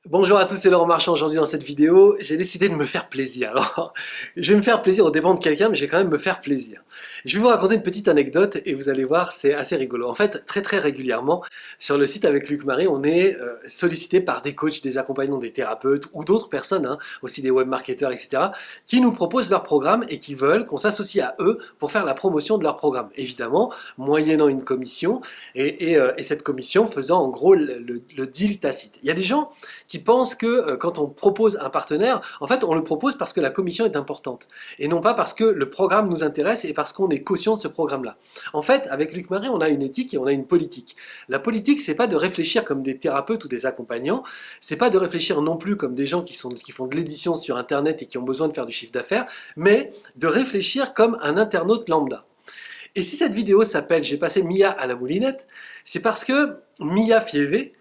Bonjour à tous, c'est Laurent Marchand. Aujourd'hui dans cette vidéo, j'ai décidé de me faire plaisir. Alors, je vais me faire plaisir aux dépens de quelqu'un, mais je vais quand même me faire plaisir. Je vais vous raconter une petite anecdote et vous allez voir, c'est assez rigolo. En fait, très régulièrement, sur le site avec Luc Marie, on est sollicité par des coachs, des accompagnants, des thérapeutes ou d'autres personnes, hein, aussi des webmarketeurs, etc., qui nous proposent leur programme et qui veulent qu'on s'associe à eux pour faire la promotion de leur programme. Évidemment, moyennant une commission et cette commission faisant en gros le deal tacite. Il y a des gens qui pensent que quand on propose un partenaire, en fait, on le propose parce que la commission est importante et non pas parce que le programme nous intéresse et parce qu'on est caution de ce programme-là. En fait, avec Luc Marais, on a une éthique et on a une politique. La politique, c'est pas de réfléchir comme des thérapeutes ou des accompagnants, c'est pas de réfléchir non plus comme des gens qui font de l'édition sur Internet et qui ont besoin de faire du chiffre d'affaires, mais de réfléchir comme un internaute lambda. Et si cette vidéo s'appelle J'ai passé Mia à la moulinette, c'est parce que Mia Fievé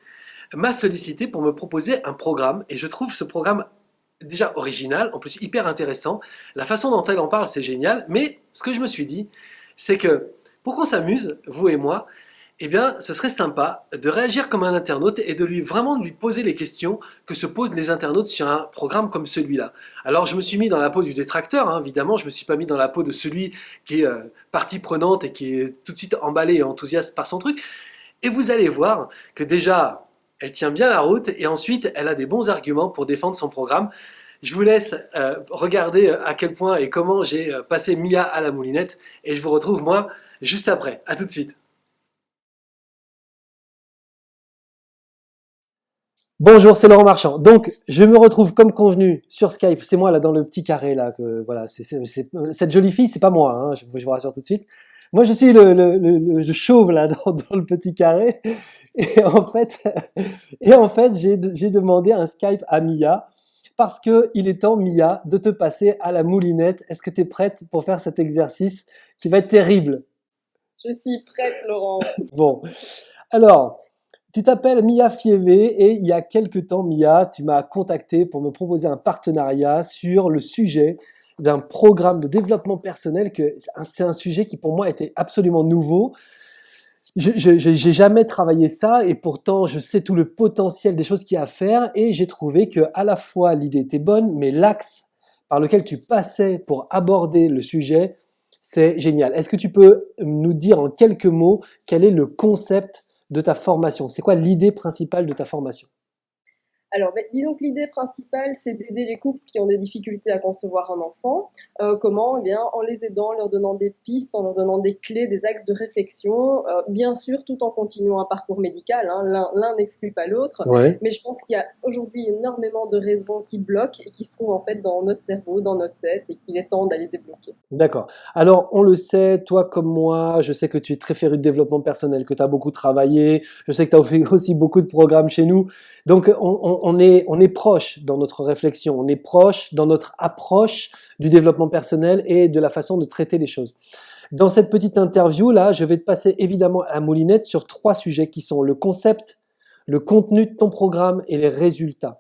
m'a sollicité pour me proposer un programme et je trouve ce programme déjà original, en plus hyper intéressant. La façon dont elle en parle, c'est génial, mais ce que je me suis dit, c'est que pour qu'on s'amuse, vous et moi, eh bien, ce serait sympa de réagir comme un internaute et de lui poser les questions que se posent les internautes sur un programme comme celui-là. Alors, je me suis mis dans la peau du détracteur, hein, évidemment, je me suis pas mis dans la peau de celui qui est partie prenante et qui est tout de suite emballé et enthousiaste par son truc. Et vous allez voir que déjà, elle tient bien la route et ensuite, elle a des bons arguments pour défendre son programme. Je vous laisse regarder à quel point et comment j'ai passé Mia à la moulinette et je vous retrouve moi juste après. À tout de suite. Bonjour, c'est Laurent Marchand. Donc, je me retrouve comme convenu sur Skype. C'est moi là dans le petit carré là. Voilà, cette jolie fille, c'est pas moi. Hein, je vous rassure tout de suite. Moi, je suis le chauve là dans le petit carré. Et en fait, j'ai demandé un Skype à Mia parce que il est temps, Mia, de te passer à la moulinette. Est-ce que tu es prête pour faire cet exercice qui va être terrible? Je suis prête, Laurent. Bon, alors, tu t'appelles Mia Fievé et il y a quelques temps, Mia, tu m'as contacté pour me proposer un partenariat sur le sujet d'un programme de développement personnel que c'est un sujet qui pour moi était absolument nouveau. J'ai jamais travaillé ça et pourtant je sais tout le potentiel des choses qu'il y a à faire et j'ai trouvé que à la fois l'idée était bonne, mais l'axe par lequel tu passais pour aborder le sujet, c'est génial. Est-ce que tu peux nous dire en quelques mots quel est le concept de ta formation? C'est quoi l'idée principale de ta formation? Alors, disons que l'idée principale, c'est d'aider les couples qui ont des difficultés à concevoir un enfant. Comment? Eh bien, en les aidant, en leur donnant des pistes, en leur donnant des clés, des axes de réflexion, bien sûr, tout en continuant un parcours médical, hein. L'un n'exclut pas l'autre, Ouais. mais je pense qu'il y a aujourd'hui énormément de raisons qui bloquent et qui se trouvent en fait dans notre cerveau, dans notre tête, et qu'il est temps d'aller débloquer. D'accord. Alors, on le sait, toi comme moi, je sais que tu es très féru de développement personnel, que tu as beaucoup travaillé, je sais que tu as fait aussi beaucoup de programmes chez nous. Donc, on est proche dans notre réflexion, on est proche dans notre approche du développement personnel et de la façon de traiter les choses. Dans cette petite interview, là, je vais te passer évidemment à moulinette sur trois sujets qui sont le concept, le contenu de ton programme et les résultats.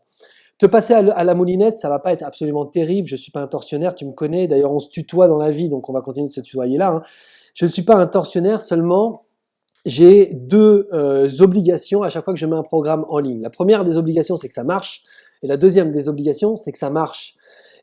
Te passer à la moulinette, ça va pas être absolument terrible. Je suis pas un tortionnaire, tu me connais. D'ailleurs, on se tutoie dans la vie, donc on va continuer de se tutoyer là. Hein. Je ne suis pas un tortionnaire, seulement j'ai deux obligations à chaque fois que je mets un programme en ligne. La première des obligations, c'est que ça marche, et la deuxième des obligations, c'est que ça marche.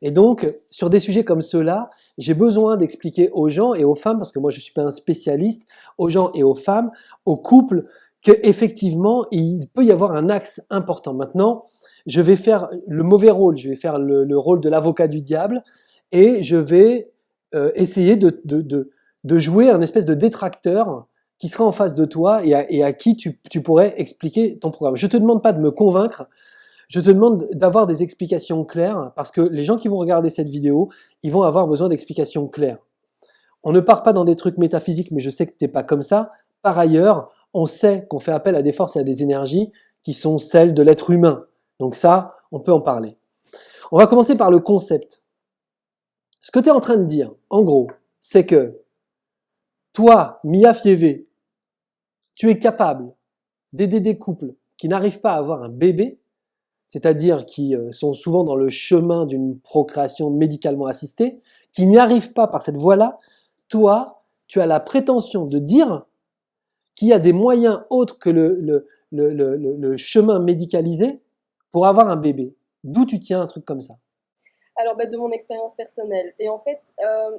Et donc, sur des sujets comme ceux-là, j'ai besoin d'expliquer aux gens et aux femmes, parce que moi je suis pas un spécialiste, aux gens et aux femmes, aux couples, que effectivement il peut y avoir un axe important. Maintenant, je vais faire le mauvais rôle, je vais faire le rôle de l'avocat du diable, et je vais essayer de jouer un espèce de détracteur qui sera en face de toi et à qui tu pourrais expliquer ton programme. Je te demande pas de me convaincre, je te demande d'avoir des explications claires parce que les gens qui vont regarder cette vidéo, ils vont avoir besoin d'explications claires. On ne part pas dans des trucs métaphysiques, mais je sais que t'es pas comme ça. Par ailleurs, on sait qu'on fait appel à des forces et à des énergies qui sont celles de l'être humain. Donc ça, on peut en parler. On va commencer par le concept. Ce que tu es en train de dire, en gros, c'est que toi, Mia Fievé, tu es capable d'aider des couples qui n'arrivent pas à avoir un bébé, c'est-à-dire qui sont souvent dans le chemin d'une procréation médicalement assistée, qui n'y arrivent pas par cette voie-là. Toi, tu as la prétention de dire qu'il y a des moyens autres que le chemin médicalisé pour avoir un bébé. D'où tu tiens un truc comme ça? Alors, bah, de mon expérience personnelle. Et en fait,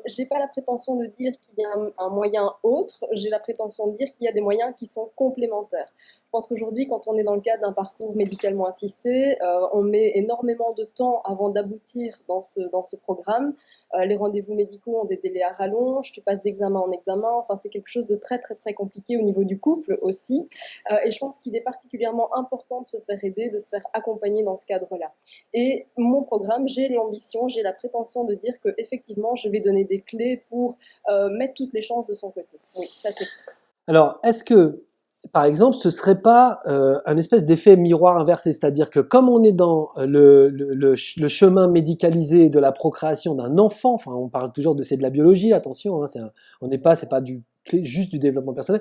j'ai pas la prétention de dire qu'il y a un moyen autre, j'ai la prétention de dire qu'il y a des moyens qui sont complémentaires. Je pense qu'aujourd'hui, quand on est dans le cadre d'un parcours médicalement assisté, on met énormément de temps avant d'aboutir dans ce programme. Les rendez-vous médicaux ont des délais à rallonge, tu passes d'examen en examen, enfin c'est quelque chose de très très très compliqué au niveau du couple aussi. Et je pense qu'il est particulièrement important de se faire aider, de se faire accompagner dans ce cadre-là. Et mon programme, j'ai l'ambition, j'ai la prétention de dire que effectivement, je vais donner des clés pour mettre toutes les chances de son côté. Oui, ça c'est. Alors, est-ce que, par exemple, ce serait pas un espèce d'effet miroir inversé, c'est-à-dire que comme on est dans le chemin médicalisé de la procréation d'un enfant, enfin, on parle toujours c'est de la biologie, attention, hein, c'est pas juste du développement personnel.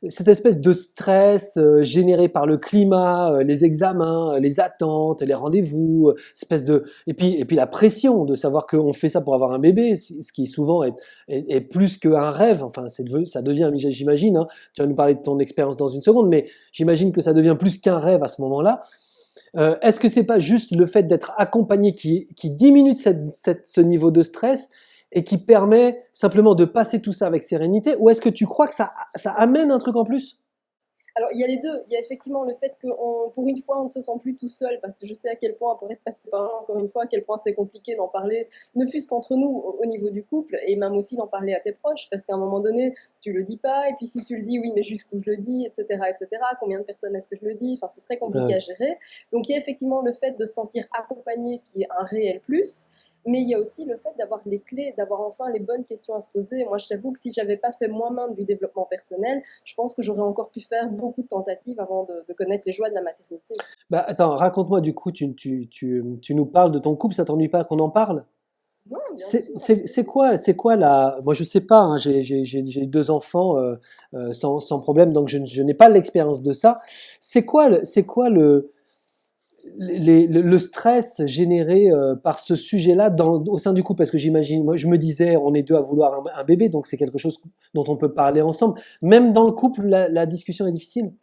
Cette espèce de stress généré par le climat, les examens, les attentes, les rendez-vous, et puis la pression de savoir qu'on fait ça pour avoir un bébé, ce qui souvent est plus qu'un rêve. Enfin, ça devient, j'imagine, hein, tu vas nous parler de ton expérience dans une seconde, mais j'imagine que ça devient plus qu'un rêve à ce moment-là. Est-ce que c'est pas juste le fait d'être accompagné qui diminue ce niveau de stress et qui permet simplement de passer tout ça avec sérénité, ou est-ce que tu crois que ça amène un truc en plus? Alors, il y a les deux. Il y a effectivement le fait que, pour une fois, on ne se sent plus tout seul, parce que je sais à quel point, pour être passé par là, encore une fois, à quel point c'est compliqué d'en parler, ne fût-ce qu'entre nous, au niveau du couple, et même aussi d'en parler à tes proches, parce qu'à un moment donné, tu le dis pas, et puis si tu le dis, oui, mais jusqu'où je le dis, etc., etc., combien de personnes est-ce que je le dis, enfin, c'est très compliqué Ouais. à gérer. Donc, il y a effectivement le fait de se sentir accompagné, qui est un réel plus. Mais il y a aussi le fait d'avoir les clés, d'avoir enfin les bonnes questions à se poser. Moi, je t'avoue que si j'avais pas fait moi-même du développement personnel, je pense que j'aurais encore pu faire beaucoup de tentatives avant de connaître les joies de la maternité. Bah attends, raconte-moi du coup, tu nous parles de ton couple, ça t'ennuie pas qu'on en parle? Oui, bien C'est sûr. c'est- c'est quoi, c'est quoi la... Moi je sais pas, hein, j'ai deux enfants sans problème, donc je n'ai pas l'expérience de ça. C'est quoi le stress généré par ce sujet-là au sein du couple? Parce que j'imagine, moi je me disais, on est deux à vouloir un bébé, donc c'est quelque chose dont on peut parler ensemble. Même dans le couple, la discussion est difficile.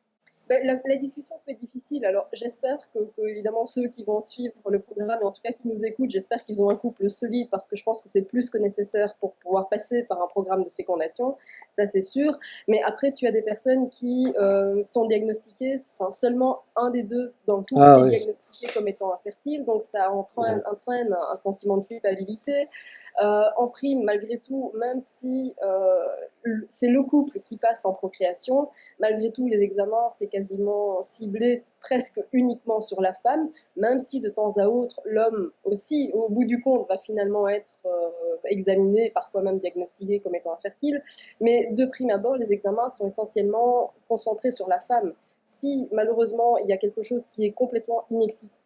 Ben, la discussion peut être difficile. Alors, j'espère évidemment, ceux qui vont suivre le programme, et en tout cas qui nous écoutent, j'espère qu'ils ont un couple solide parce que je pense que c'est plus que nécessaire pour pouvoir passer par un programme de fécondation. Ça, c'est sûr. Mais après, tu as des personnes qui sont diagnostiquées, enfin, seulement un des deux dans le couple Ah est oui. diagnostiqué comme étant infertile. Donc, ça entraîne un sentiment de culpabilité. En prime, malgré tout, même si c'est le couple qui passe en procréation, malgré tout, les examens, c'est quasiment ciblé presque uniquement sur la femme, même si de temps à autre, l'homme aussi, au bout du compte, va finalement être examiné, parfois même diagnostiqué comme étant infertile. Mais de prime abord, les examens sont essentiellement concentrés sur la femme. Si malheureusement il y a quelque chose qui est complètement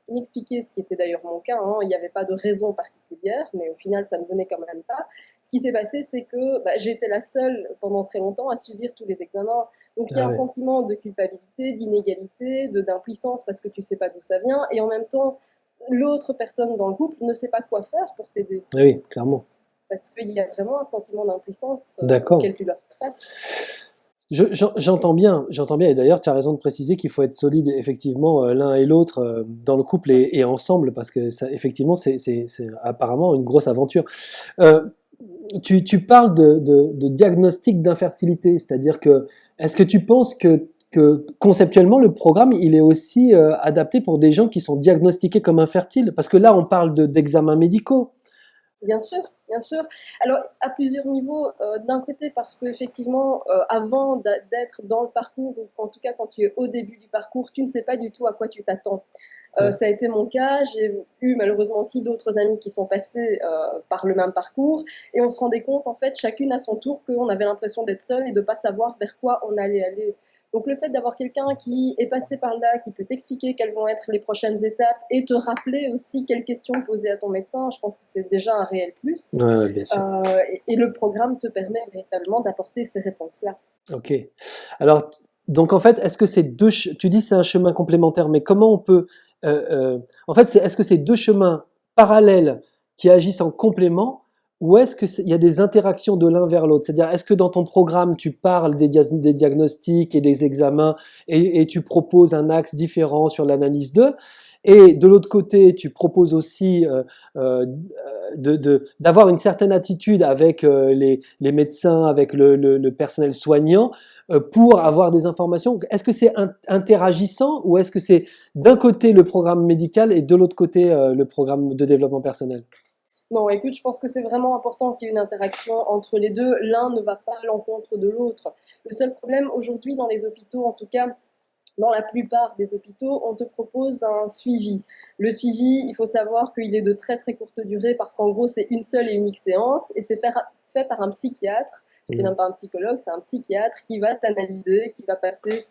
inexpliqué, ce qui était d'ailleurs mon cas, hein, il n'y avait pas de raison particulière, mais au final ça ne venait quand même pas. Ce qui s'est passé, c'est que j'étais la seule pendant très longtemps à subir tous les examens. Donc il y a Ah un ouais. sentiment de culpabilité, d'inégalité, d'impuissance parce que tu ne sais pas d'où ça vient, et en même temps, l'autre personne dans le couple ne sait pas quoi faire pour t'aider. Ah oui, clairement. Parce qu'il y a vraiment un sentiment d'impuissance D'accord. auquel tu dois faire face. J'entends bien, et d'ailleurs tu as raison de préciser qu'il faut être solide effectivement l'un et l'autre dans le couple et ensemble, parce que ça, effectivement c'est apparemment une grosse aventure. Euh, tu parles de diagnostic d'infertilité, c'est-à-dire que est-ce que tu penses que conceptuellement le programme il est aussi adapté pour des gens qui sont diagnostiqués comme infertiles? Parce que là on parle d'examens médicaux. Bien sûr, bien sûr. Alors, à plusieurs niveaux. D'un côté, parce qu'effectivement, avant d'être dans le parcours, ou en tout cas quand tu es au début du parcours, tu ne sais pas du tout à quoi tu t'attends. Ouais. Ça a été mon cas. J'ai eu malheureusement aussi d'autres amis qui sont passés par le même parcours. Et on se rendait compte, en fait, chacune à son tour, qu'on avait l'impression d'être seule et de ne pas savoir vers quoi on allait aller. Donc le fait d'avoir quelqu'un qui est passé par là, qui peut t'expliquer quelles vont être les prochaines étapes et te rappeler aussi quelles questions poser à ton médecin, je pense que c'est déjà un réel plus. Ouais, bien sûr. Et le programme te permet véritablement d'apporter ces réponses-là. Ok. Alors, donc en fait, est-ce que c'est tu dis c'est un chemin complémentaire, mais comment on peut, en fait, est-ce que c'est deux chemins parallèles qui agissent en complément, ou est-ce que il y a des interactions de l'un vers l'autre? C'est-à-dire, est-ce que dans ton programme, tu parles des diagnostics et des examens et tu proposes un axe différent sur l'analyse d'eux? et de l'autre côté, tu proposes aussi d'avoir une certaine attitude avec les médecins, avec le personnel soignant, pour avoir des informations. Est-ce que c'est interagissant ou est-ce que c'est d'un côté le programme médical et de l'autre côté le programme de développement personnel? Non, écoute, je pense que c'est vraiment important qu'il y ait une interaction entre les deux. L'un ne va pas à l'encontre de l'autre. Le seul problème aujourd'hui dans les hôpitaux, en tout cas dans la plupart des hôpitaux, on te propose un suivi. Le suivi, il faut savoir qu'il est de très très courte durée parce qu'en gros, c'est une seule et unique séance et c'est fait par un psychiatre. C'est même pas un psychologue, c'est un psychiatre qui va t'analyser, qui va passer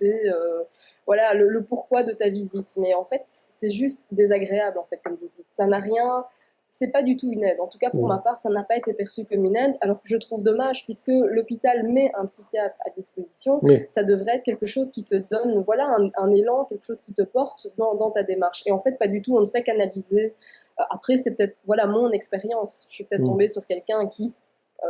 voilà, le pourquoi de ta visite. Mais en fait, c'est juste désagréable en fait comme visite. Ça n'a rien, c'est pas du tout une aide. En tout cas, pour ma part, ça n'a pas été perçu comme une aide, alors que je trouve dommage, puisque l'hôpital met un psychiatre à disposition, Oui. ça devrait être quelque chose qui te donne voilà, un élan, quelque chose qui te porte dans ta démarche. Et en fait, pas du tout, on ne fait qu'analyser. Après, c'est peut-être voilà, mon expérience. Je suis peut-être tombée sur quelqu'un qui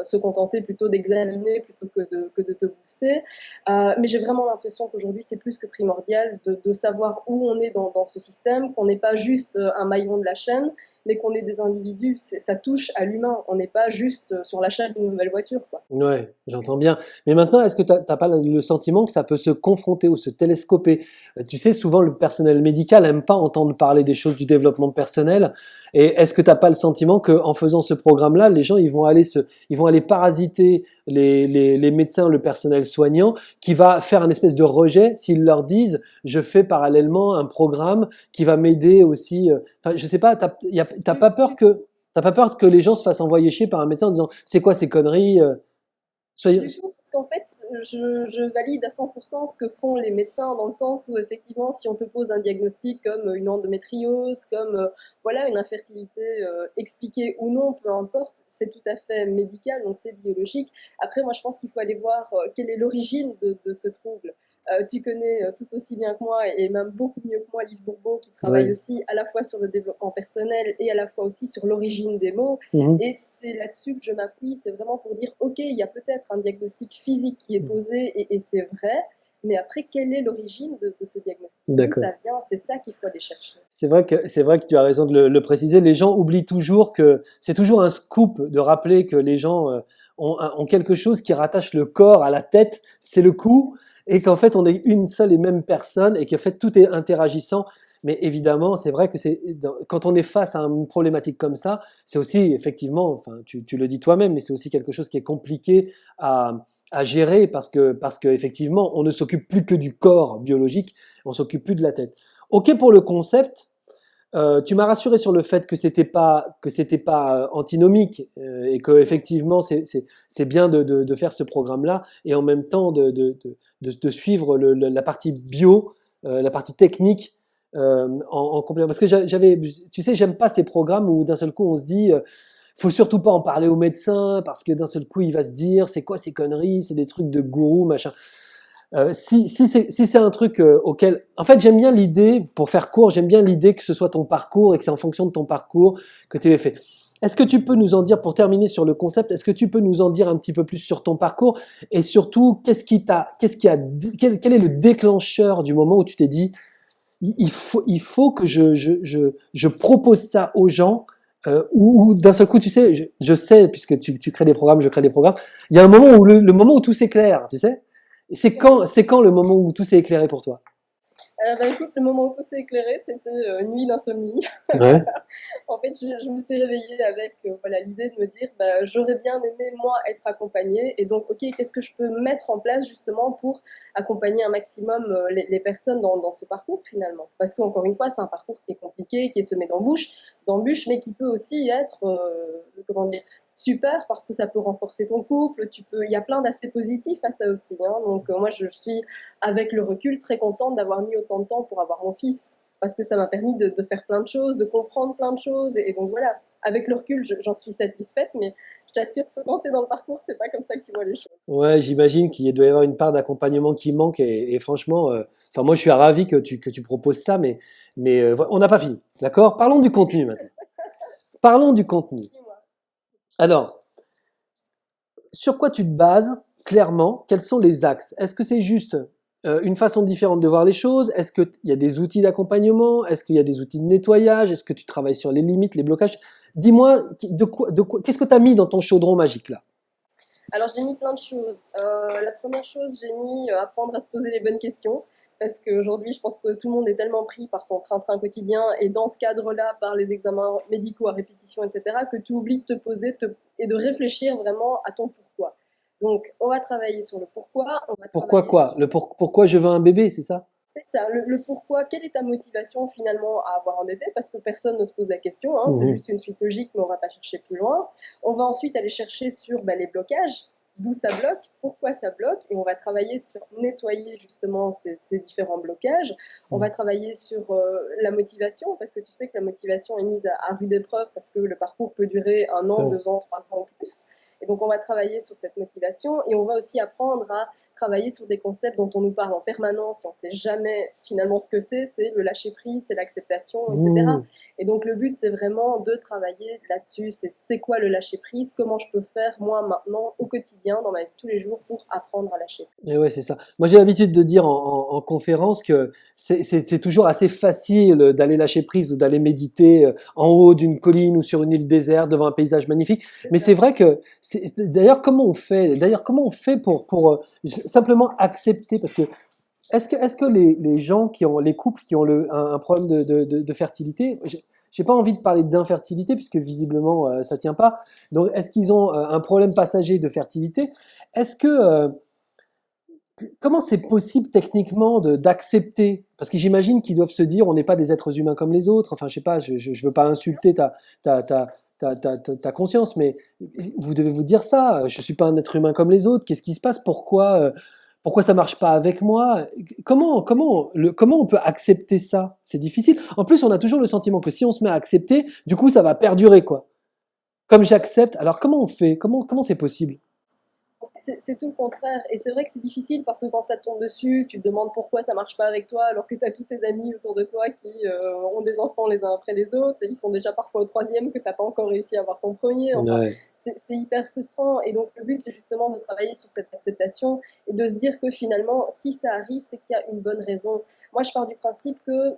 se contenter plutôt d'examiner plutôt que de te booster. Mais j'ai vraiment l'impression qu'aujourd'hui, c'est plus que primordial de savoir où on est dans ce système, qu'on n'est pas juste un maillon de la chaîne, mais qu'on est des individus. Ça touche à l'humain. On n'est pas juste sur l'achat d'une nouvelle voiture, quoi. Ouais, j'entends bien. Mais maintenant, est-ce que t'as pas le sentiment que ça peut se confronter ou se télescoper? Tu sais, souvent le personnel médical aime pas entendre parler des choses du développement personnel. Et est-ce que t'as pas le sentiment que en faisant ce programme-là, les gens ils vont aller parasiter les médecins, le personnel soignant, qui va faire un espèce de rejet s'ils leur disent, je fais parallèlement un programme qui va m'aider aussi. Enfin, je sais pas, t'as pas peur que T'as pas peur que les gens se fassent envoyer chier par un médecin en disant c'est quoi ces conneries soyez... Du tout, parce qu'en fait, je valide à 100% ce que font les médecins, dans le sens où effectivement, si on te pose un diagnostic comme une endométriose, comme voilà une infertilité expliquée ou non, peu importe, c'est tout à fait médical, donc c'est biologique. Après, moi, je pense qu'il faut aller voir quelle est l'origine de ce trouble. Tu connais tout aussi bien que moi et même beaucoup mieux que moi Lise Bourbeau qui travaille Ouais. aussi à la fois sur le développement personnel et à la fois aussi sur l'origine des mots. Mhm. Et c'est là-dessus que je m'appuie, c'est vraiment pour dire, ok, il y a peut-être un diagnostic physique qui est posé et c'est vrai, mais après, quelle est l'origine de ce diagnostic? D'où D'accord. ça vient? C'est ça qu'il faut aller chercher. C'est vrai que tu as raison de le préciser. Les gens oublient toujours que c'est toujours un scoop de rappeler que les gens ont quelque chose qui rattache le corps à la tête, c'est le cou, et qu'en fait on est une seule et même personne et qu'en fait tout est interagissant. Mais évidemment, c'est vrai que quand on est face à une problématique comme ça, c'est aussi effectivement, enfin tu le dis toi-même, mais c'est aussi quelque chose qui est compliqué à gérer parce que effectivement on ne s'occupe plus que du corps biologique, on s'occupe plus de la tête. Ok pour le concept. Tu m'as rassuré sur le fait que c'était pas antinomique et que effectivement c'est bien de faire ce programme-là et en même temps de suivre la partie bio, la partie technique en complément. Parce que tu sais, j'aime pas ces programmes où d'un seul coup on se dit faut surtout pas en parler au médecin parce que d'un seul coup il va se dire c'est quoi ces conneries, c'est des trucs de gourou machin. Si c'est un truc auquel, en fait, j'aime bien l'idée, pour faire court, j'aime bien l'idée que ce soit ton parcours et que c'est en fonction de ton parcours que tu l'aies fait. Est-ce que tu peux nous en dire, pour terminer sur le concept, est-ce que tu peux nous en dire un petit peu plus sur ton parcours et surtout, quel est le déclencheur du moment où tu t'es dit, il faut que je propose ça aux gens ou d'un seul coup, tu sais, je sais, puisque tu crées des programmes, je crée des programmes, il y a un moment où le moment où tout s'éclaire, tu sais. C'est quand le moment où tout s'est éclairé pour toi? Bah, écoute, le moment où tout s'est éclairé, c'était une nuit d'insomnie. Ouais. En fait, je me suis réveillée avec voilà, l'idée de me dire, bah, j'aurais bien aimé, moi, être accompagnée. Et donc, ok, qu'est-ce que je peux mettre en place justement pour accompagner un maximum les personnes dans ce parcours finalement? Parce qu'encore une fois, c'est un parcours qui est compliqué, qui est semé d'embûches, mais qui peut aussi être, comment dire, super parce que ça peut renforcer ton couple. Il y a plein d'aspects positifs à ça aussi. Hein. Donc, moi, je suis, avec le recul, très contente d'avoir mis autant de temps pour avoir mon fils parce que ça m'a permis de faire plein de choses, de comprendre plein de choses. Et donc voilà, avec le recul, j'en suis satisfaite, mais je t'assure que quand tu es dans le parcours, c'est pas comme ça que tu vois les choses. Ouais, j'imagine qu'il doit y avoir une part d'accompagnement qui manque et franchement, enfin moi je suis ravi que tu proposes ça, mais on n'a pas fini, d'accord? Parlons du contenu maintenant. Parlons du contenu. Dis-moi. Alors, sur quoi tu te bases clairement? Quels sont les axes? Est-ce que c'est juste une façon différente de voir les choses? Est-ce qu'il y a des outils d'accompagnement? Est-ce qu'il y a des outils de nettoyage? Est-ce que tu travailles sur les limites, les blocages? Dis-moi, qu'est-ce que tu as mis dans ton chaudron magique là? Alors j'ai mis plein de choses. La première chose, j'ai mis apprendre à se poser les bonnes questions parce qu'aujourd'hui, je pense que tout le monde est tellement pris par son train-train quotidien et dans ce cadre-là, par les examens médicaux à répétition, etc., que tu oublies de te poser et de réfléchir vraiment à ton pourquoi. Donc, on va travailler sur le pourquoi, on va Pourquoi travailler quoi? sur Pourquoi je veux un bébé, c'est ça? c'est ça, le pourquoi, quelle est ta motivation finalement à avoir un bébé? Parce que personne ne se pose la question, hein, c'est Mhm. juste une suite logique, mais on va pas chercher plus loin. On va ensuite aller chercher sur les blocages, d'où ça bloque, pourquoi ça bloque, et on va travailler sur nettoyer justement ces différents blocages. On va travailler sur la motivation, parce que tu sais que la motivation est mise à rude épreuve, parce que le parcours peut durer 1 an, Ouais. 2 ans, 3 ans ou plus. Et donc on va travailler sur cette motivation et on va aussi apprendre à travailler sur des concepts dont on nous parle en permanence et on ne sait jamais finalement ce que c'est le lâcher prise, c'est l'acceptation, etc. Mhm. Et donc le but c'est vraiment de travailler là-dessus, c'est quoi le lâcher prise, comment je peux faire moi maintenant au quotidien dans ma vie de tous les jours pour apprendre à lâcher prise. Et ouais, c'est ça. Moi, j'ai l'habitude de dire en conférence que c'est toujours assez facile d'aller lâcher prise ou d'aller méditer en haut d'une colline ou sur une île déserte devant un paysage magnifique. C'est Mais ça. c'est vrai que, d'ailleurs, comment on fait? D'ailleurs, comment on fait pour simplement accepter? Parce que est-ce que les gens qui ont, les couples qui ont un problème de fertilité, j'ai pas envie de parler d'infertilité puisque visiblement ça tient pas. Donc, est-ce qu'ils ont un problème passager de fertilité? Est-ce que comment c'est possible techniquement d'accepter? Parce que j'imagine qu'ils doivent se dire, on n'est pas des êtres humains comme les autres. Enfin, je sais pas, je veux pas insulter ta, ta, ta conscience, mais vous devez vous dire ça. Je suis pas un être humain comme les autres. Qu'est-ce qui se passe? Pourquoi ça marche pas avec moi? Comment on peut accepter ça? C'est difficile. En plus, on a toujours le sentiment que si on se met à accepter, du coup, ça va perdurer, quoi. Comme j'accepte, alors comment on fait? Comment c'est possible? C'est tout le contraire. Et c'est vrai que c'est difficile parce que quand ça te tombe dessus, tu te demandes pourquoi ça marche pas avec toi alors que tu as tous tes amis autour de toi qui ont des enfants les uns après les autres. Ils sont déjà parfois au troisième que tu n'as pas encore réussi à avoir ton premier. Enfin, Ouais. c'est hyper frustrant. Et donc le but, c'est justement de travailler sur cette acceptation et de se dire que finalement, si ça arrive, c'est qu'il y a une bonne raison. Moi, je pars du principe que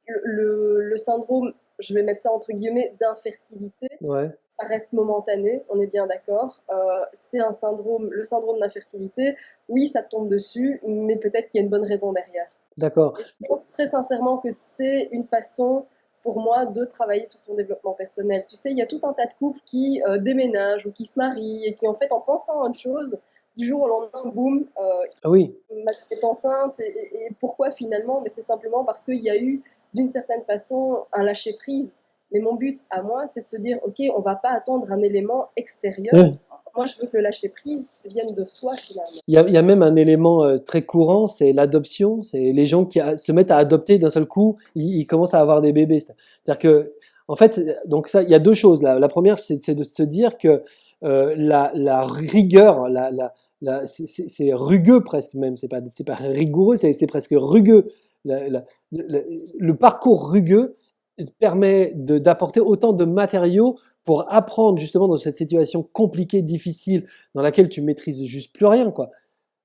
le syndrome, je vais mettre ça entre guillemets, d'infertilité, Ouais. ça reste momentané, on est bien d'accord. C'est un syndrome, le syndrome d'infertilité. Oui, ça tombe dessus, mais peut-être qu'il y a une bonne raison derrière. D'accord. Et je pense très sincèrement que c'est une façon pour moi de travailler sur ton développement personnel. Tu sais, il y a tout un tas de couples qui déménagent ou qui se marient et qui en fait en pensant à autre chose, du jour au lendemain, boum, Ah oui. ma fille est enceinte. Et pourquoi finalement? Mais c'est simplement parce qu'il y a eu d'une certaine façon un lâcher prise. Mais mon but à moi, c'est de se dire, ok, on va pas attendre un élément extérieur. Ouais. Moi, je veux que le lâcher prise vienne de soi finalement. Il y a même un élément très courant, c'est l'adoption. C'est les gens qui se mettent à adopter d'un seul coup, ils commencent à avoir des bébés. C'est-à-dire que, en fait, donc ça, il y a deux choses là. La première, c'est de se dire que la rigueur, c'est rugueux presque même. C'est pas rigoureux, c'est presque rugueux. Le parcours rugueux permet d'apporter autant de matériaux pour apprendre justement dans cette situation compliquée, difficile, dans laquelle tu maîtrises juste plus rien, quoi.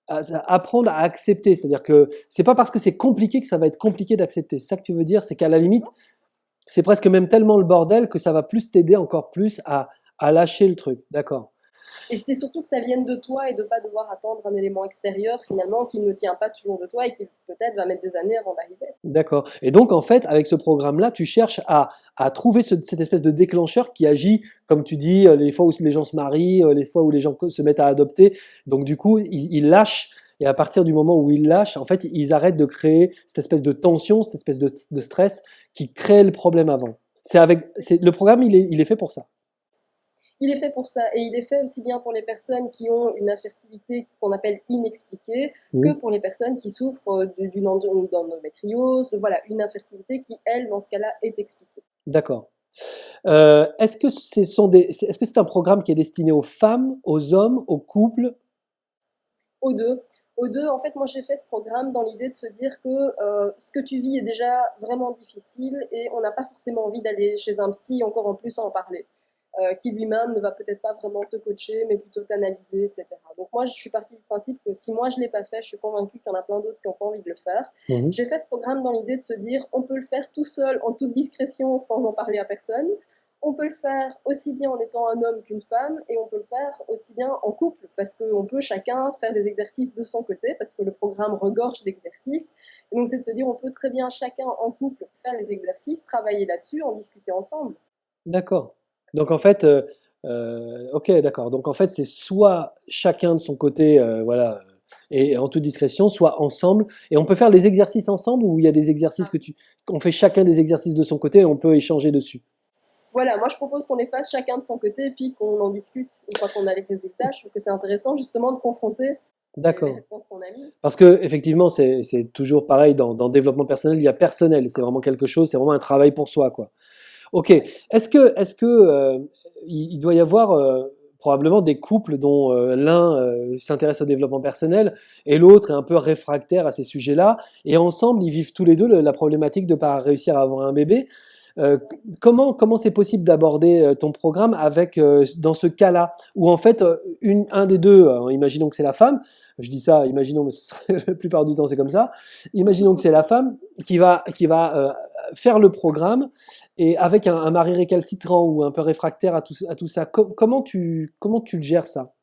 Apprendre à accepter, c'est-à-dire que c'est pas parce que c'est compliqué que ça va être compliqué d'accepter. C'est ça que tu veux dire, c'est qu'à la limite, c'est presque même tellement le bordel que ça va plus t'aider encore plus à lâcher le truc. D'accord. Et c'est surtout que ça vienne de toi et de ne pas devoir attendre un élément extérieur finalement qui ne tient pas toujours de toi et qui peut-être va mettre des années avant d'arriver. D'accord. Et donc, en fait, avec ce programme-là, tu cherches à trouver cette espèce de déclencheur qui agit, comme tu dis, les fois où les gens se marient, les fois où les gens se mettent à adopter. Donc, du coup, ils lâchent. Et à partir du moment où ils lâchent, en fait, ils arrêtent de créer cette espèce de tension, cette espèce de stress qui crée le problème avant. Le programme, il est fait pour ça. Il est fait pour ça et il est fait aussi bien pour les personnes qui ont une infertilité qu'on appelle inexpliquée que Mhm. pour les personnes qui souffrent d'une endométriose, voilà, une infertilité qui, elle, dans ce cas-là, est expliquée. D'accord. Est-ce que c'est un programme qui est destiné aux femmes, aux hommes, aux couples? Aux deux. Aux deux, en fait, moi j'ai fait ce programme dans l'idée de se dire que ce que tu vis est déjà vraiment difficile et on n'a pas forcément envie d'aller chez un psy encore en plus à en parler. qui lui-même ne va peut-être pas vraiment te coacher, mais plutôt t'analyser, etc. Donc moi, je suis partie du principe que si moi je l'ai pas fait, je suis convaincue qu'il y en a plein d'autres qui n'ont pas envie de le faire. Mhm. J'ai fait ce programme dans l'idée de se dire, on peut le faire tout seul, en toute discrétion, sans en parler à personne. On peut le faire aussi bien en étant un homme qu'une femme, et on peut le faire aussi bien en couple, parce qu'on peut chacun faire des exercices de son côté, parce que le programme regorge d'exercices. Et donc c'est de se dire, on peut très bien chacun en couple faire les exercices, travailler là-dessus, en discuter ensemble. D'accord. Donc en fait, ok, d'accord. Donc en fait, c'est soit chacun de son côté, voilà, et en toute discrétion, soit ensemble. Et on peut faire les exercices ensemble ou il y a des exercices qu'on fait chacun des exercices de son côté et on peut échanger dessus. Voilà, moi je propose qu'on les fasse chacun de son côté et puis qu'on en discute une fois qu'on a les résultats. Je trouve que c'est intéressant justement de confronter les D'accord. réponses qu'on a mises. Parce que effectivement, c'est toujours pareil dans le développement personnel, il y a personnel. C'est vraiment quelque chose, c'est vraiment un travail pour soi, quoi. Ok. Est-ce que il doit y avoir probablement des couples dont l'un s'intéresse au développement personnel et l'autre est un peu réfractaire à ces sujets-là, et ensemble ils vivent tous les deux la problématique de ne pas réussir à avoir un bébé. Euh, comment c'est possible d'aborder ton programme avec dans ce cas-là où en fait un des deux, imaginons que c'est la femme, je dis ça, imaginons, mais la plupart du temps c'est comme ça. Imaginons que c'est la femme qui va faire le programme et avec un mari récalcitrant ou un peu réfractaire à tout ça. Comment tu le gères ça?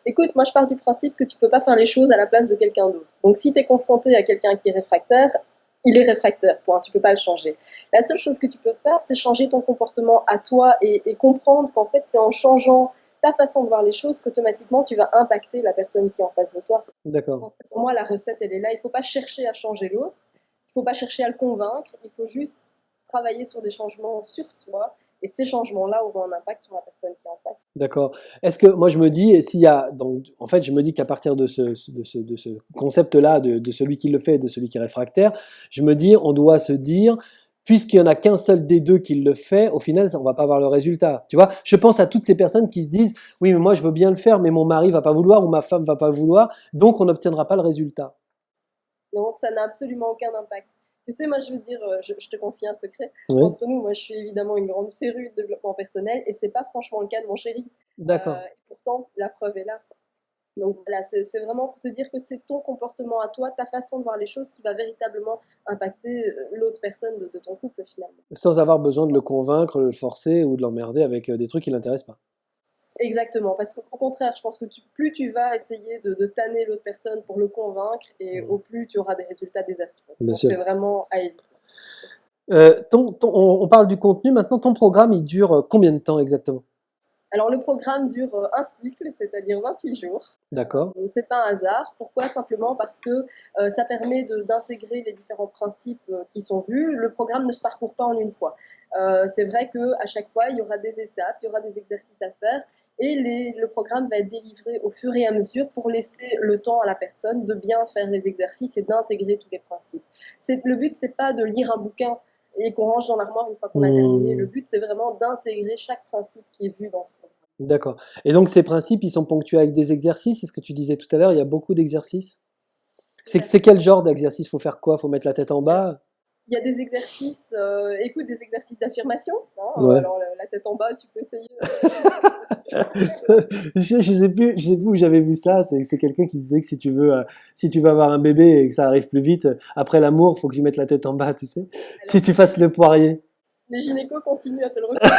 Écoute, moi je pars du principe que tu peux pas faire les choses à la place de quelqu'un d'autre. Donc si tu es confronté à quelqu'un qui est réfractaire, il est réfractaire, point, tu peux pas le changer. La seule chose que tu peux faire, c'est changer ton comportement à toi et comprendre qu'en fait c'est en changeant ta façon de voir les choses qu'automatiquement tu vas impacter la personne qui est en face de toi. Je D'accord. pense que pour moi la recette elle est là, il faut pas chercher à changer l'autre, il faut pas chercher à le convaincre, il faut juste travailler sur des changements sur soi et ces changements-là auront un impact sur la personne qui est en face. D'accord. Est-ce que moi je me dis, s'il y a donc en fait je me dis qu'à partir de ce concept-là, de celui qui le fait et de celui qui est réfractaire, je me dis on doit se dire puisqu'il y en a qu'un seul des deux qui le fait, au final on va pas avoir le résultat. Tu vois, je pense à toutes ces personnes qui se disent oui mais moi je veux bien le faire mais mon mari va pas vouloir ou ma femme va pas vouloir donc on n'obtiendra pas le résultat. Non, ça n'a absolument aucun impact. Tu sais, moi, je veux dire, je te confie un secret. Oui. Entre nous, moi, je suis évidemment une grande férue de développement personnel et c'est pas franchement le cas de mon chéri. D'accord. Et pourtant, la preuve est là. Donc voilà, c'est vraiment pour te dire que c'est ton comportement à toi, ta façon de voir les choses qui va véritablement impacter l'autre personne de ton couple finalement. Sans avoir besoin de le convaincre, de le forcer ou de l'emmerder avec des trucs qui l'intéressent pas. Exactement, parce qu'au contraire, je pense que plus tu vas essayer de tanner l'autre personne pour le convaincre, et Mm. au plus tu auras des résultats désastreux. Bien Donc sûr. c'est vraiment à éviter. On parle du contenu maintenant. Ton programme, il dure combien de temps exactement? Alors le programme dure un cycle, c'est-à-dire 28 jours. D'accord. C'est pas un hasard. Pourquoi? Simplement parce que ça permet d'intégrer les différents principes qui sont vus. Le programme ne se parcourt pas en une fois. C'est vrai qu'à chaque fois, il y aura des étapes, il y aura des exercices à faire. Et le programme va être délivré au fur et à mesure pour laisser le temps à la personne de bien faire les exercices et d'intégrer tous les principes. Le but, c'est pas de lire un bouquin et qu'on range dans l'armoire une fois qu'on a terminé. Le Hmm, but, c'est vraiment d'intégrer chaque principe qui est vu dans ce programme. d'accord. Et donc ces principes, ils sont ponctués avec des exercices. C'est ce que tu disais tout à l'heure. Il y a beaucoup d'exercices. C'est quel genre d'exercice? Faut faire quoi? Faut mettre la tête en bas? Il y a des exercices, écoute, des exercices d'affirmation. Hein, Ouais. alors la tête en bas, tu peux essayer. Je sais plus où j'avais vu ça. C'est quelqu'un qui disait que si tu veux avoir un bébé et que ça arrive plus vite, après l'amour, faut que tu mettes la tête en bas, tu sais. Si Alors, tu fasses le poirier. les gynécos continuent à te le recommander.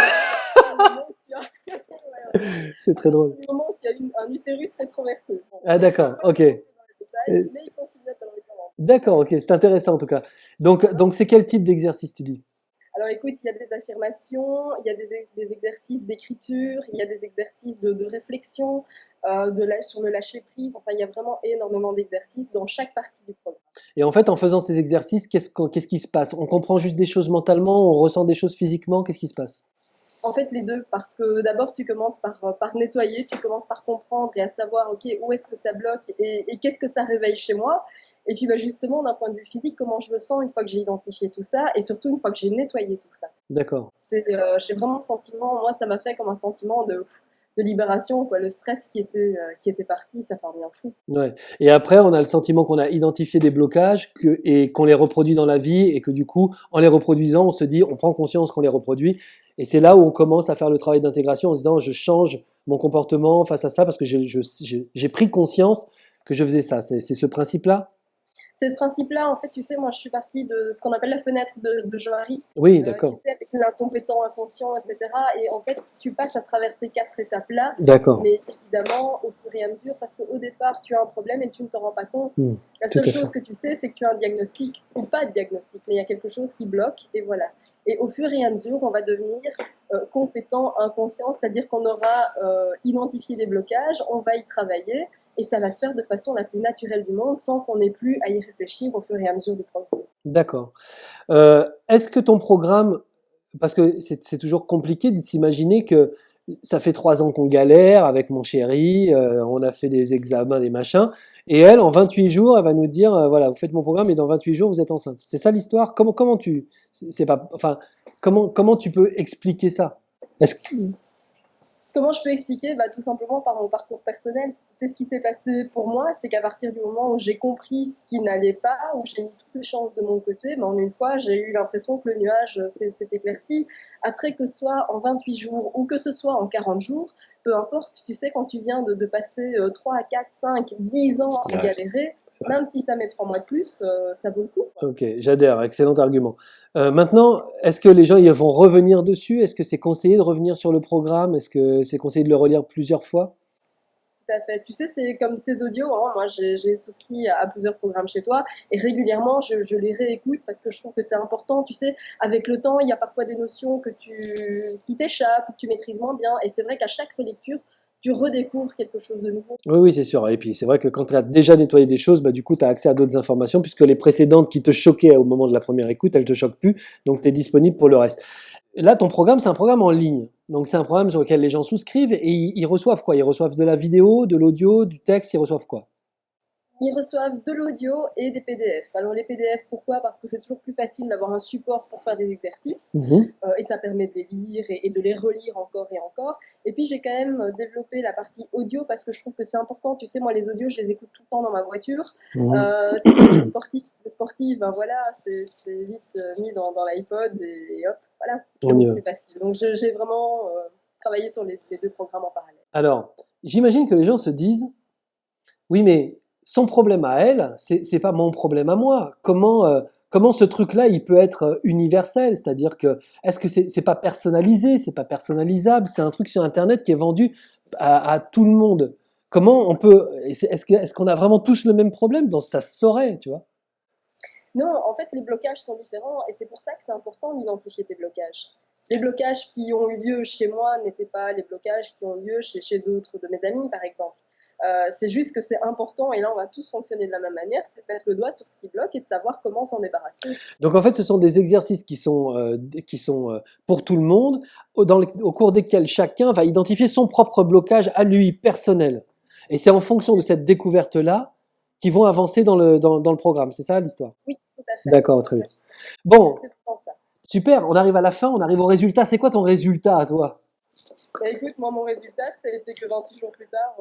Du moment où tu as, ouais, C'est très drôle. du moment où tu as un utérus rétroversé. Bon, Ah je ne d'accord, vais pas ok. rentrer dans les détails, mais ils continuent à te le recommander. D'accord, ok, c'est intéressant en tout cas. Donc c'est quel type d'exercice tu dis? Alors écoute, il y a des affirmations, il y a des exercices d'écriture, il y a des exercices de réflexion, sur le lâcher prise. Enfin, il y a vraiment énormément d'exercices dans chaque partie du programme. Et en fait, en faisant ces exercices, qu'est-ce qui se passe? On comprend juste des choses mentalement, on ressent des choses physiquement, qu'est-ce qui se passe? En fait, les deux, parce que d'abord, tu commences par nettoyer, tu commences par comprendre et à savoir, ok, où est-ce que ça bloque et qu'est-ce que ça réveille chez moi. Et puis, bah, justement, d'un point de vue physique, comment je me sens une fois que j'ai identifié tout ça et surtout une fois que j'ai nettoyé tout ça. D'accord. J'ai vraiment le sentiment, moi, ça m'a fait comme un sentiment de libération, quoi. Le stress qui était parti, ça fait un bien fou. Ouais. Et après, on a le sentiment qu'on a identifié des blocages et qu'on les reproduit dans la vie et que du coup, en les reproduisant, on se dit, on prend conscience qu'on les reproduit Et c'est là où on commence à faire le travail d'intégration en se disant je change mon comportement face à ça parce que j'ai pris conscience que je faisais ça. C'est ce principe-là? C'est ce principe-là, en fait, tu sais, moi je suis partie de ce qu'on appelle la fenêtre de Johari, Oui, tu d'accord. sais, avec l'incompétent, inconscient, etc. Et en fait, tu passes à travers ces 4 étapes-là, D'accord. mais évidemment, au fur et à mesure, parce qu'au départ, tu as un problème et tu ne te rends pas compte. La Tout seule à fait. chose que tu sais, c'est que tu as un diagnostic, ou pas de diagnostic, mais il y a quelque chose qui bloque, et voilà. Et au fur et à mesure, on va devenir compétent, inconscient, c'est-à-dire qu'on aura identifié des blocages, on va y travailler, et ça va se faire de façon la plus naturelle du monde sans qu'on ait plus à y réfléchir au fur et à mesure du programme. D'accord. Est-ce que ton programme, parce que c'est toujours compliqué de s'imaginer que ça fait 3 ans qu'on galère avec mon chéri, on a fait des examens, des machins, et elle, en 28 jours, elle va nous dire, voilà, vous faites mon programme et dans 28 jours, vous êtes enceinte. C'est ça l'histoire? Comment tu, c'est pas, enfin, comment tu peux expliquer ça? Est-ce que, Comment je peux expliquer? Bah, tout simplement par mon parcours personnel. C'est ce qui s'est passé pour moi, c'est qu'à partir du moment où j'ai compris ce qui n'allait pas, où j'ai mis toutes les chances de mon côté, bah, en une fois, j'ai eu l'impression que le nuage s'est éclairci. Après, que ce soit en 28 jours ou que ce soit en 40 jours, peu importe, tu sais, quand tu viens de passer 3, 4, 5, 10 ans à galérer, même si ça met 3 mois de plus, ça vaut le coup. Ok, j'adhère, excellent argument. Maintenant, est-ce que les gens ils vont revenir dessus? Est-ce que c'est conseillé de revenir sur le programme? Est-ce que c'est conseillé de le relire plusieurs fois? Tout à fait. Tu sais, c'est comme tes audios. Hein. Moi, j'ai souscrit à plusieurs programmes chez toi et régulièrement, je les réécoute parce que je trouve que c'est important. Tu sais, avec le temps, il y a parfois des notions qui t'échappent, que tu maîtrises moins bien. Et c'est vrai qu'à chaque relecture, tu redécouvres quelque chose de nouveau. Oui, oui, c'est sûr. Et puis, c'est vrai que quand tu as déjà nettoyé des choses, bah, du coup, tu as accès à d'autres informations, puisque les précédentes qui te choquaient au moment de la première écoute, elles te choquent plus. Donc, tu es disponible pour le reste. Là, ton programme, c'est un programme en ligne. Donc, c'est un programme sur lequel les gens souscrivent et ils reçoivent quoi? Ils reçoivent de la vidéo, de l'audio, du texte, ils reçoivent quoi? Ils reçoivent de l'audio et des PDF. Alors les PDF, pourquoi? Parce que c'est toujours plus facile d'avoir un support pour faire des exercices Mhm. et ça permet de les lire et de les relire encore et encore. Et puis j'ai quand même développé la partie audio parce que je trouve que c'est important. Tu sais, moi les audios, je les écoute tout le temps dans ma voiture. Mhm. Si j'ai des sportifs, ben voilà, c'est vite mis dans l'iPod et hop, voilà, c'est On y beaucoup va. plus facile. Donc j'ai vraiment travaillé sur les 2 programmes en parallèle. Alors, j'imagine que les gens se disent, oui, mais son problème à elle, c'est pas mon problème à moi. Comment ce truc-là, il peut être universel? C'est-à-dire que est-ce que c'est pas personnalisé, c'est pas personnalisable, c'est un truc sur Internet qui est vendu à tout le monde. Comment on peut est-ce qu'on a vraiment tous le même problème? Donc ça se saurait, tu vois? Non, en fait, les blocages sont différents et c'est pour ça que c'est important d'identifier tes blocages. Les blocages qui ont eu lieu chez moi n'étaient pas les blocages qui ont eu lieu chez d'autres de mes amis, par exemple. C'est juste que c'est important, et là on va tous fonctionner de la même manière, c'est de mettre le doigt sur ce qui bloque et de savoir comment s'en débarrasser. Donc en fait, ce sont des exercices qui sont pour tout le monde, au cours desquels chacun va identifier son propre blocage à lui, personnel. Et c'est en fonction de cette découverte-là qu'ils vont avancer dans le programme. C'est ça l'histoire? Oui, tout à fait. D'accord, très bien. Bon, C'est tout ça. super, on arrive à la fin, on arrive au résultat. C'est quoi ton résultat à toi? Bah, écoute, moi mon résultat, c'était que 28 jours plus tard,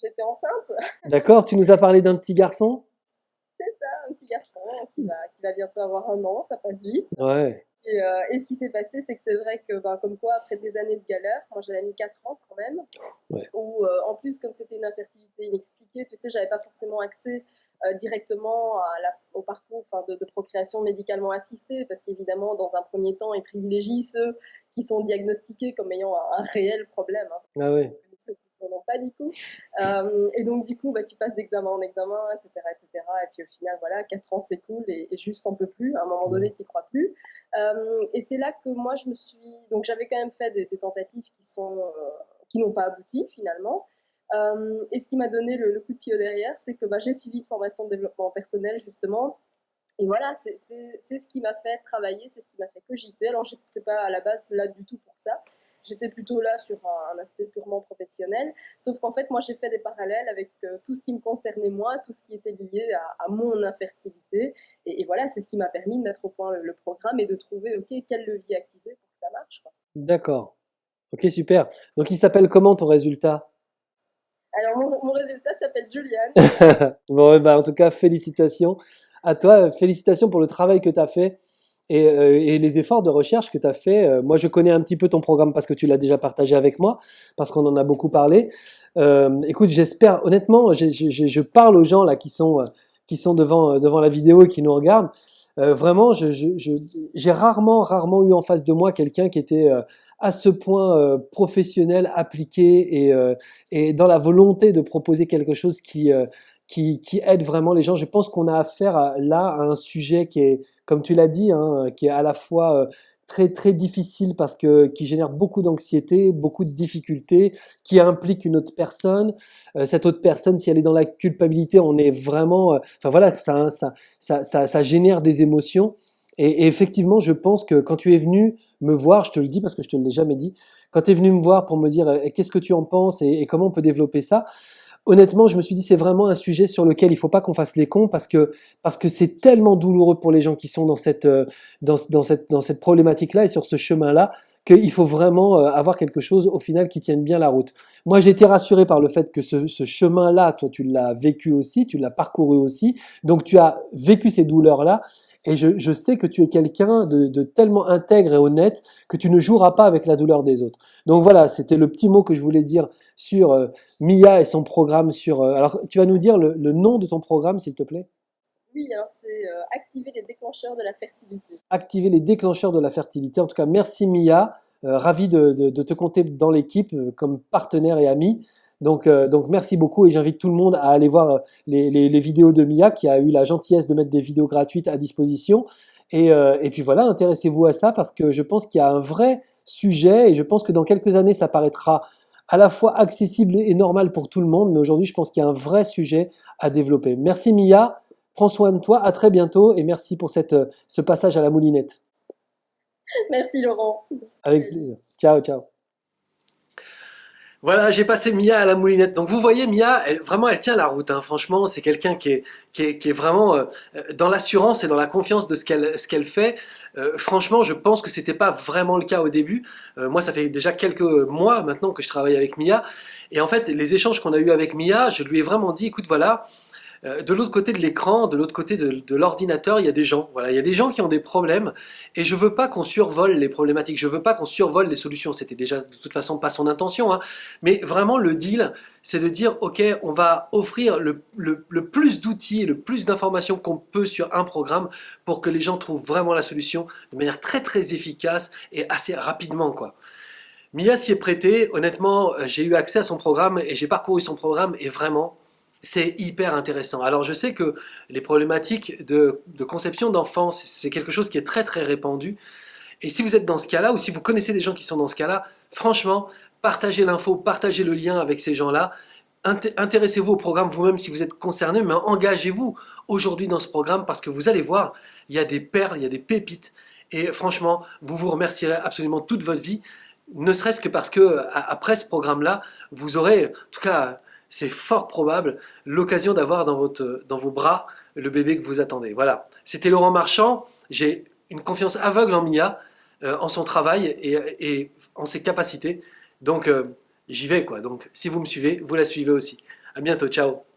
j'étais enceinte. D'accord, tu nous as parlé d'un petit garçon? C'est ça, un petit garçon qui va bientôt avoir 1 an, ça passe vite. Ouais, Et ce qui s'est passé, c'est que c'est vrai que, ben, comme quoi, après des années de galère, moi j'avais mis 4 ans quand même, ouais. où en plus, comme c'était une infertilité inexpliquée, tu sais, j'avais pas forcément accès directement au parcours de procréation médicalement assistée, parce qu'évidemment, dans un premier temps, ils privilégient ceux qui sont diagnostiqués comme ayant un réel problème. Hein. Ah ouais. Non, pas du coup. Et donc, du coup, bah, tu passes d'examen en examen, etc., etc. Et puis, au final, voilà, 4 ans s'écoulent et juste t'en peux plus. À un moment donné, tu n'y crois plus. Et c'est là que moi, je me suis. Donc, j'avais quand même fait des tentatives qui n'ont pas abouti, finalement. Et ce qui m'a donné le coup de pied au derrière, c'est que bah, j'ai suivi une formation de développement personnel, justement. Et voilà, c'est ce qui m'a fait travailler, c'est ce qui m'a fait cogiter. Alors, je n'étais pas à la base là du tout pour ça. J'étais plutôt là sur un aspect purement professionnel. Sauf qu'en fait, moi, j'ai fait des parallèles avec tout ce qui me concernait moi, tout ce qui était lié à mon infertilité. Et voilà, c'est ce qui m'a permis de mettre au point le programme et de trouver, OK, quel levier activer pour que ça marche. Quoi. D'accord. Ok, super. Donc il s'appelle comment ton résultat? Alors, mon résultat s'appelle Juliane. Bon, bah, en tout cas, félicitations à toi, félicitations pour le travail que tu as fait et les efforts de recherche que tu as fait. Moi, je connais un petit peu ton programme parce que tu l'as déjà partagé avec moi, parce qu'on en a beaucoup parlé. Écoute, j'espère, honnêtement, je parle aux gens là qui sont devant la vidéo et qui nous regardent. Vraiment, j'ai rarement eu en face de moi quelqu'un qui était à ce point professionnel, appliqué et dans la volonté de proposer quelque chose qui aide vraiment les gens. Je pense qu'on a affaire là à un sujet qui est, comme tu l'as dit, hein, qui est à la fois très difficile parce que qui génère beaucoup d'anxiété, beaucoup de difficultés, qui implique une autre personne. Cette autre personne, si elle est dans la culpabilité, on est vraiment, enfin voilà, ça génère des émotions. Et effectivement, je pense que quand tu es venu me voir, je te le dis parce que je te l'ai jamais dit, quand tu es venu me voir pour me dire qu'est-ce que tu en penses et comment on peut développer ça, honnêtement, je me suis dit c'est vraiment un sujet sur lequel il faut pas qu'on fasse les cons parce que c'est tellement douloureux pour les gens qui sont dans cette problématique-là et sur ce chemin-là qu'il faut vraiment avoir quelque chose au final qui tienne bien la route. Moi, j'ai été rassuré par le fait que ce chemin-là, toi, tu l'as vécu aussi, tu l'as parcouru aussi, donc tu as vécu ces douleurs-là. Et je sais que tu es quelqu'un de tellement intègre et honnête que tu ne joueras pas avec la douleur des autres. Donc voilà, c'était le petit mot que je voulais dire sur Mia et son programme sur. Alors, tu vas nous dire le nom de ton programme, s'il te plaît? Oui, alors c'est activer les déclencheurs de la fertilité. Activer les déclencheurs de la fertilité. En tout cas, merci Mia. Ravi de te compter dans l'équipe comme partenaire et ami. Donc merci beaucoup et j'invite tout le monde à aller voir les vidéos de Mia qui a eu la gentillesse de mettre des vidéos gratuites à disposition. Et puis voilà, intéressez-vous à ça parce que je pense qu'il y a un vrai sujet et je pense que dans quelques années, ça paraîtra à la fois accessible et normal pour tout le monde. Mais aujourd'hui, je pense qu'il y a un vrai sujet à développer. Merci Mia, prends soin de toi, à très bientôt et merci pour ce passage à la moulinette. Merci Laurent. Avec plaisir. Ciao, ciao. Voilà, j'ai passé Mia à la moulinette. Donc vous voyez, Mia, vraiment, elle tient la route, hein. Franchement, c'est quelqu'un qui est vraiment dans l'assurance et dans la confiance de ce qu'elle fait. Franchement, je pense que c'était pas vraiment le cas au début. Moi, ça fait déjà quelques mois maintenant que je travaille avec Mia. Et en fait, les échanges qu'on a eu avec Mia, je lui ai vraiment dit, écoute, voilà, de l'autre côté de l'écran, de l'autre côté de l'ordinateur, il y a des gens. Voilà, il y a des gens qui ont des problèmes et je veux pas qu'on survole les problématiques, je veux pas qu'on survole les solutions. C'était déjà de toute façon pas son intention, hein. Mais vraiment le deal, c'est de dire ok, on va offrir le plus d'outils et le plus d'informations qu'on peut sur un programme pour que les gens trouvent vraiment la solution de manière très efficace et assez rapidement, quoi. Mia s'y est prêtée, honnêtement, j'ai eu accès à son programme et j'ai parcouru son programme et vraiment, c'est hyper intéressant. Alors je sais que les problématiques de conception d'enfants, c'est quelque chose qui est très répandu. Et si vous êtes dans ce cas-là, ou si vous connaissez des gens qui sont dans ce cas-là, franchement, partagez l'info, partagez le lien avec ces gens-là. Intéressez-vous au programme vous-même si vous êtes concerné, mais engagez-vous aujourd'hui dans ce programme parce que vous allez voir, il y a des perles, il y a des pépites. Et franchement, vous vous remercierez absolument toute votre vie, ne serait-ce que parce que après ce programme-là, vous aurez, en tout cas, c'est fort probable, l'occasion d'avoir dans vos bras le bébé que vous attendez. Voilà. C'était Laurent Marchand. J'ai une confiance aveugle en Mia, en son travail et en ses capacités. Donc, j'y vais, quoi. Donc, si vous me suivez, vous la suivez aussi. À bientôt. Ciao.